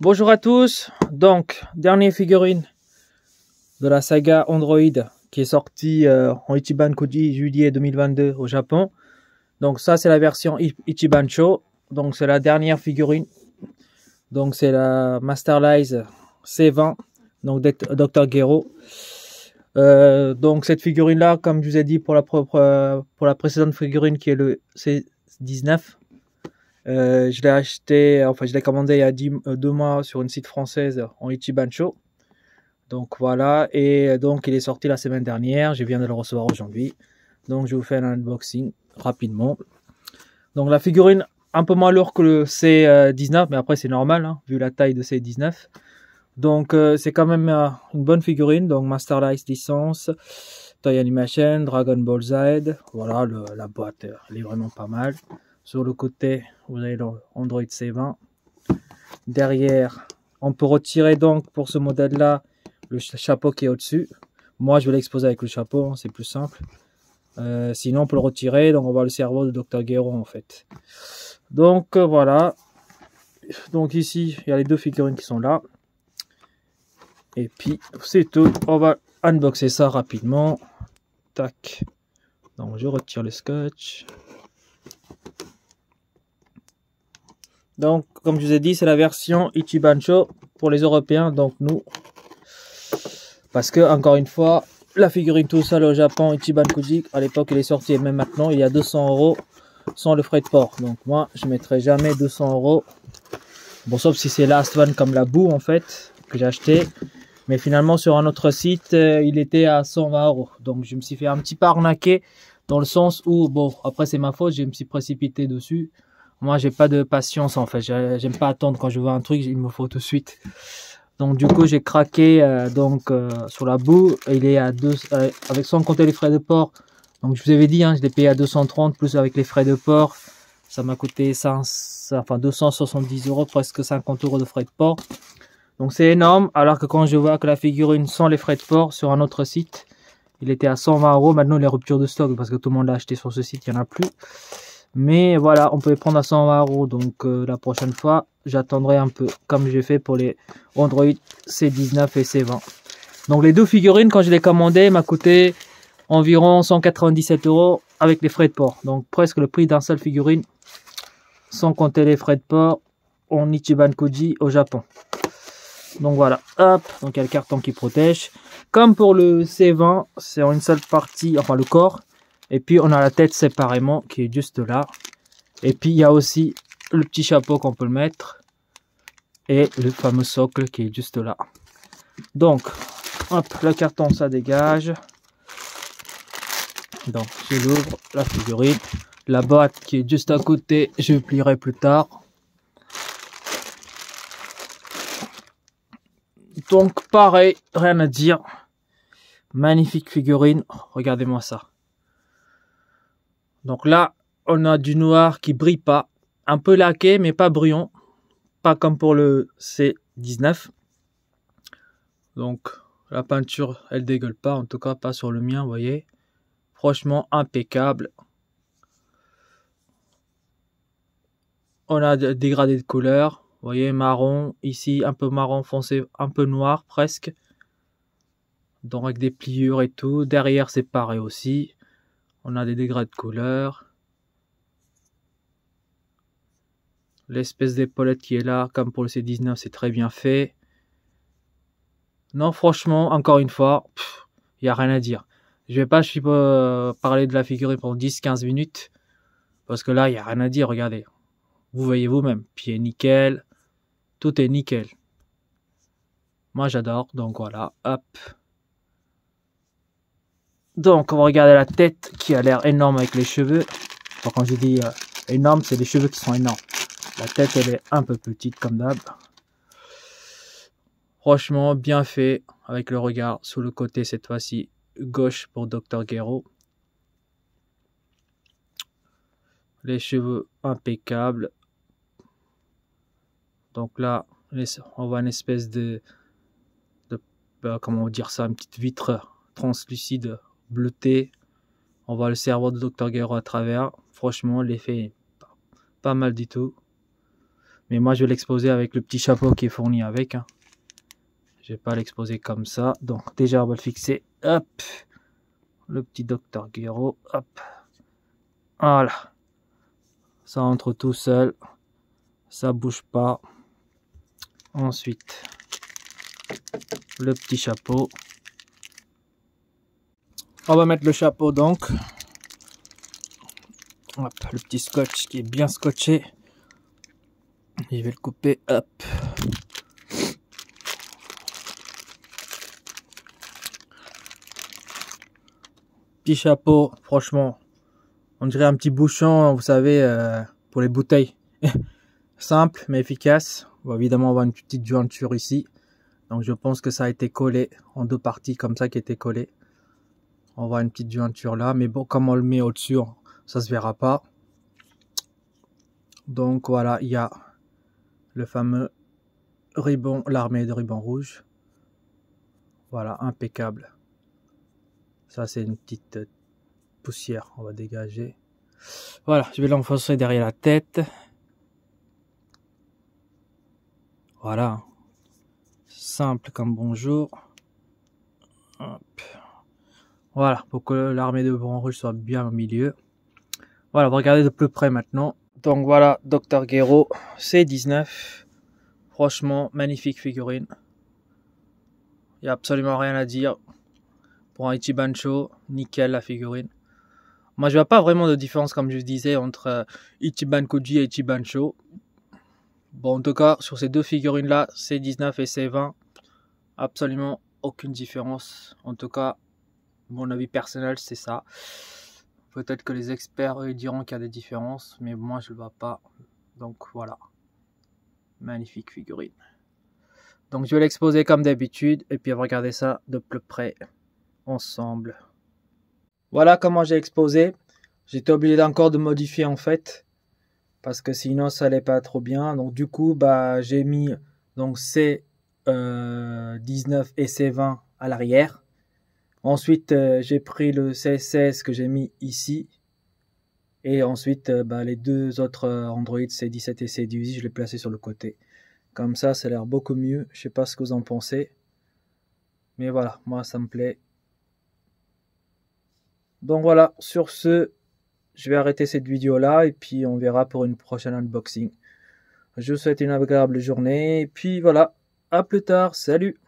Bonjour à tous, donc dernière figurine de la saga Android qui est sortie en Ichiban Koji juillet 2022 au Japon. Donc ça c'est la version Ichiban Show, donc c'est la dernière figurine. Donc c'est la Masterlize C20, donc Dr Gero. Donc cette figurine là, comme je vous ai dit pour la précédente figurine qui est le C19, je l'ai acheté, enfin je l'ai commandé il y a 2 mois sur une site française en Ichiban Show. Donc voilà, et donc il est sorti la semaine dernière, je viens de le recevoir aujourd'hui. Donc je vous fais un unboxing rapidement. Donc la figurine un peu moins lourde que le C19, mais après c'est normal, hein, vu la taille de C19. Donc c'est quand même une bonne figurine, donc Masterlize licence, Toy Animation, Dragon Ball Z. Voilà, la boîte elle est vraiment pas mal. Sur le côté, vous avez le Android C20. Derrière, on peut retirer donc pour ce modèle-là le chapeau qui est au-dessus. Moi, je vais l'exposer avec le chapeau, hein, c'est plus simple. Sinon, on peut le retirer. Donc, on voit le cerveau de Dr Gero en fait. Donc, voilà. Donc, ici, il y a les 2 figurines qui sont là. Et puis, c'est tout. On va unboxer ça rapidement. Tac. Donc, je retire le scotch. Donc, comme je vous ai dit, c'est la version Ichiban Show pour les Européens, donc nous. Parce que, encore une fois, la figurine tout seul au Japon, Ichiban Koji, à l'époque, elle est sortie, et même maintenant, il y a 200 € sans le frais de port. Donc, moi, je ne mettrai jamais 200 €. Bon, sauf si c'est Last One comme la boue, en fait, que j'ai acheté. Mais finalement, sur un autre site, il était à 120 €. Donc, je me suis fait un petit peu arnaquer dans le sens où, bon, après, c'est ma faute, je me suis précipité dessus. Moi, j'ai pas de patience en fait. J'aime pas attendre quand je vois un truc, il me faut tout de suite. Donc du coup, j'ai craqué sur la boue. Il est à avec sans compter les frais de port. Donc je vous avais dit, hein, je l'ai payé à 230 plus avec les frais de port. Ça m'a coûté 270 €, presque 50 € de frais de port. Donc c'est énorme. Alors que quand je vois que la figurine sans les frais de port sur un autre site, il était à 120 €. Maintenant, il est rupture de stock parce que tout le monde l'a acheté sur ce site, il n'y en a plus. Mais voilà, on peut les prendre à 120 €. Donc la prochaine fois, j'attendrai un peu, comme j'ai fait pour les Android C19 et C20. Donc les 2 figurines, quand je les commandais, m'a coûté environ 197 € avec les frais de port. Donc presque le prix d'un seul figurine, sans compter les frais de port, en Ichiban Koji au Japon. Donc voilà, hop, donc il y a le carton qui protège. Comme pour le C20, c'est en une seule partie, enfin le corps. Et puis on a la tête séparément qui est juste là. Et puis il y a aussi le petit chapeau qu'on peut le mettre. Et le fameux socle qui est juste là. Donc, hop, le carton ça dégage. Donc je l'ouvre, la figurine. La boîte qui est juste à côté, je plierai plus tard. Donc pareil, rien à dire. Magnifique figurine, regardez-moi ça. Donc là, on a du noir qui brille pas. Un peu laqué, mais pas brillant. Pas comme pour le C19. Donc, la peinture, elle dégueule pas. En tout cas, pas sur le mien, vous voyez. Franchement, impeccable. On a des dégradés de couleurs. Vous voyez, marron. Ici, un peu marron foncé, un peu noir presque. Donc, avec des pliures et tout. Derrière, c'est pareil aussi. On a des dégradés de couleurs. L'espèce d'épaulette qui est là, comme pour le C19, c'est très bien fait. Non, franchement, encore une fois, il n'y a rien à dire. Je vais pas parler de la figurine pendant 10-15 minutes. Parce que là, il n'y a rien à dire, regardez. Vous voyez vous-même. Pied nickel. Tout est nickel. Moi, j'adore. Donc voilà, hop. Donc, on va regarder la tête qui a l'air énorme avec les cheveux. Enfin, quand je dis énorme, c'est les cheveux qui sont énormes. La tête, elle est un peu petite comme d'hab. Franchement, bien fait. Avec le regard sous le côté, cette fois-ci, gauche pour Dr Gero. Les cheveux impeccables. Donc là, on voit une espèce de comment dire ça, une petite vitre translucide bleutée. On voit le cerveau de Dr Gero à travers. Franchement, l'effet est pas mal du tout. Mais moi, je vais l'exposer avec le petit chapeau qui est fourni avec. Hein. Je vais pas l'exposer comme ça. Donc, déjà, on va le fixer. Hop. Le petit Dr Gero. Hop. Voilà. Ça entre tout seul. Ça bouge pas. Ensuite, le petit chapeau. On va mettre le chapeau donc. Hop, le petit scotch qui est bien scotché. Je vais le couper. Hop. Petit chapeau, franchement, on dirait un petit bouchon, vous savez, pour les bouteilles. Simple mais efficace. Bon, évidemment, on va avoir une petite jointure ici. Donc je pense que ça a été collé en deux parties comme ça qui était collé. On voit une petite jointure là, mais bon, comme on le met au-dessus, ça se verra pas. Donc voilà, il y a le fameux ruban, l'armée de ruban rouge. Voilà, impeccable. Ça c'est une petite poussière, on va dégager. Voilà, je vais l'enfoncer derrière la tête. Voilà, simple comme bonjour. Hop. Voilà, pour que l'armée de ruban rouge soit bien au milieu. Voilà, on va regarder de plus près maintenant. Donc voilà, Dr Gero C19. Franchement, magnifique figurine. Il n'y a absolument rien à dire. Pour un Ichiban-cho, nickel la figurine. Moi, je vois pas vraiment de différence, comme je disais, entre Ichiban Koji et Ichiban-cho. Bon, en tout cas, sur ces deux figurines-là, C19 et C20, absolument aucune différence. En tout cas, mon avis personnel, c'est ça. Peut-être que les experts, eux, diront qu'il y a des différences, mais moi, je ne le vois pas. Donc, voilà. Magnifique figurine. Donc, je vais l'exposer comme d'habitude, et puis on va regarder ça de plus près, ensemble. Voilà comment j'ai exposé. J'étais obligé encore de modifier, en fait, parce que sinon, ça allait pas trop bien. Donc, du coup, bah, j'ai mis donc C19 et C20 à l'arrière. Ensuite, j'ai pris le C16 que j'ai mis ici. Et ensuite, les deux autres Android C17 et C18, je les placé sur le côté. Comme ça a l'air beaucoup mieux. Je sais pas ce que vous en pensez. Mais voilà, moi, ça me plaît. Donc voilà, sur ce, je vais arrêter cette vidéo-là. Et puis, on verra pour une prochaine unboxing. Je vous souhaite une agréable journée. Et puis voilà, à plus tard. Salut!